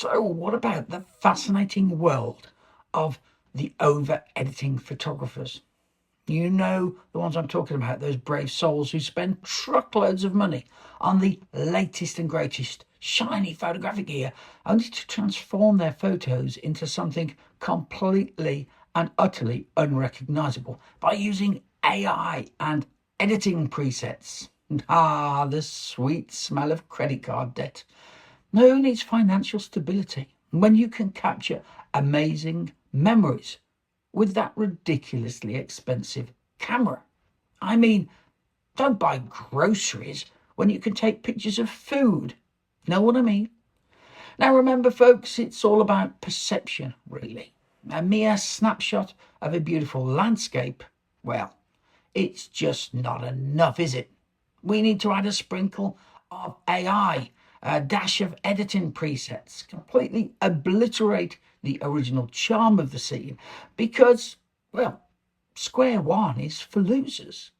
So what about the fascinating world of the over-editing photographers? You know the ones I'm talking about, those brave souls who spend truckloads of money on the latest and greatest shiny photographic gear, only to transform their photos into something completely and utterly unrecognizable by using AI and editing presets. Ah, the sweet smell of credit card debt. No one needs financial stability when you can capture amazing memories with that ridiculously expensive camera. I mean, don't buy groceries when you can take pictures of food. Know what I mean? Now remember, folks, it's all about perception, really. A mere snapshot of a beautiful landscape, well, it's just not enough, is it? We need to add a sprinkle of AI, a dash of editing presets, completely obliterate the original charm of the scene because, well, square one is for losers.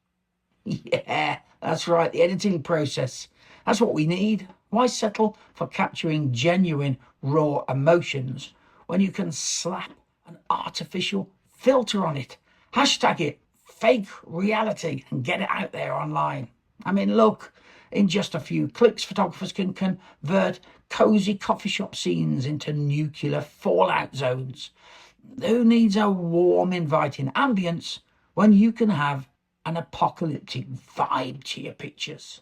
Yeah, that's right, the editing process. That's what we need. Why settle for capturing genuine, raw emotions when you can slap an artificial filter on it? Hashtag it fake reality and get it out there online. I mean, look, in just a few clicks, photographers can convert cozy coffee shop scenes into nuclear fallout zones. Who needs a warm, inviting ambience when you can have an apocalyptic vibe to your pictures?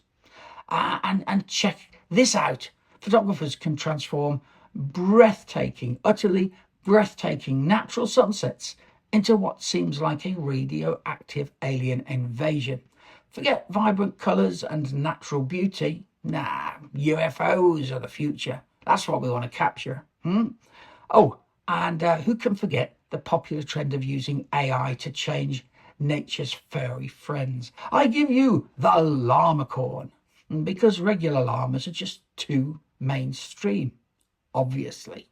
And check this out. Photographers can transform breathtaking, utterly breathtaking natural sunsets into what seems like a radioactive alien invasion. Forget vibrant colours and natural beauty. Nah, UFOs are the future. That's what we want to capture. Oh, and who can forget the popular trend of using AI to change nature's furry friends? I give you the llamacorn, because regular llamas are just too mainstream, obviously.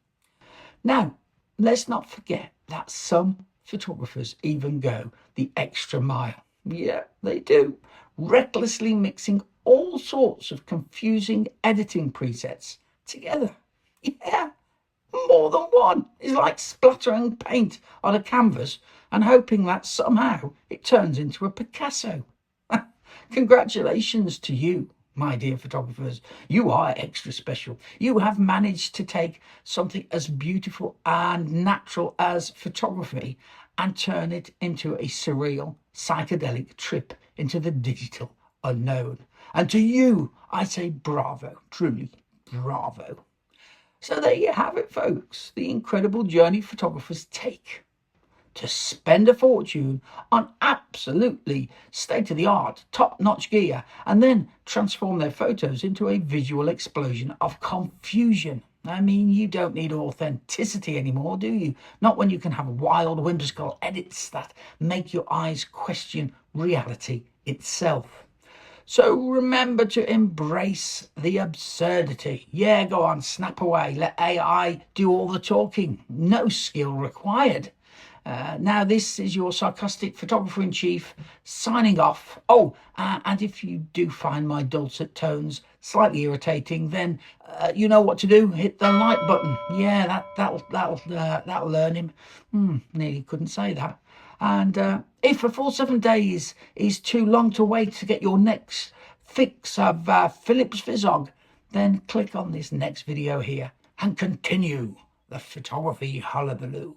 Now, let's not forget that some photographers even go the extra mile. Yeah, they do. Recklessly mixing all sorts of confusing editing presets together. Yeah, more than one. It's like splattering paint on a canvas and hoping that somehow it turns into a Picasso. Congratulations to you, my dear photographers. You are extra special. You have managed to take something as beautiful and natural as photography and turn it into a surreal, psychedelic trip into the digital unknown. And to you, I say bravo, truly bravo. So there you have it, folks, the incredible journey photographers take to spend a fortune on absolutely state-of-the-art, top-notch gear and then transform their photos into a visual explosion of confusion. I mean, you don't need authenticity anymore, do you? Not when you can have wild, whimsical edits that make your eyes question reality itself. So remember to embrace the absurdity. Yeah, go on, snap away. Let AI do all the talking. No skill required. Now, this is your sarcastic photographer-in-chief signing off. Oh, and if you do find my dulcet tones slightly irritating, then you know what to do. Hit the like button. Yeah, that'll learn him. Nearly couldn't say that. And if a full 7 days is too long to wait to get your next fix of Philips Vizog, then click on this next video here and continue the photography hullabaloo.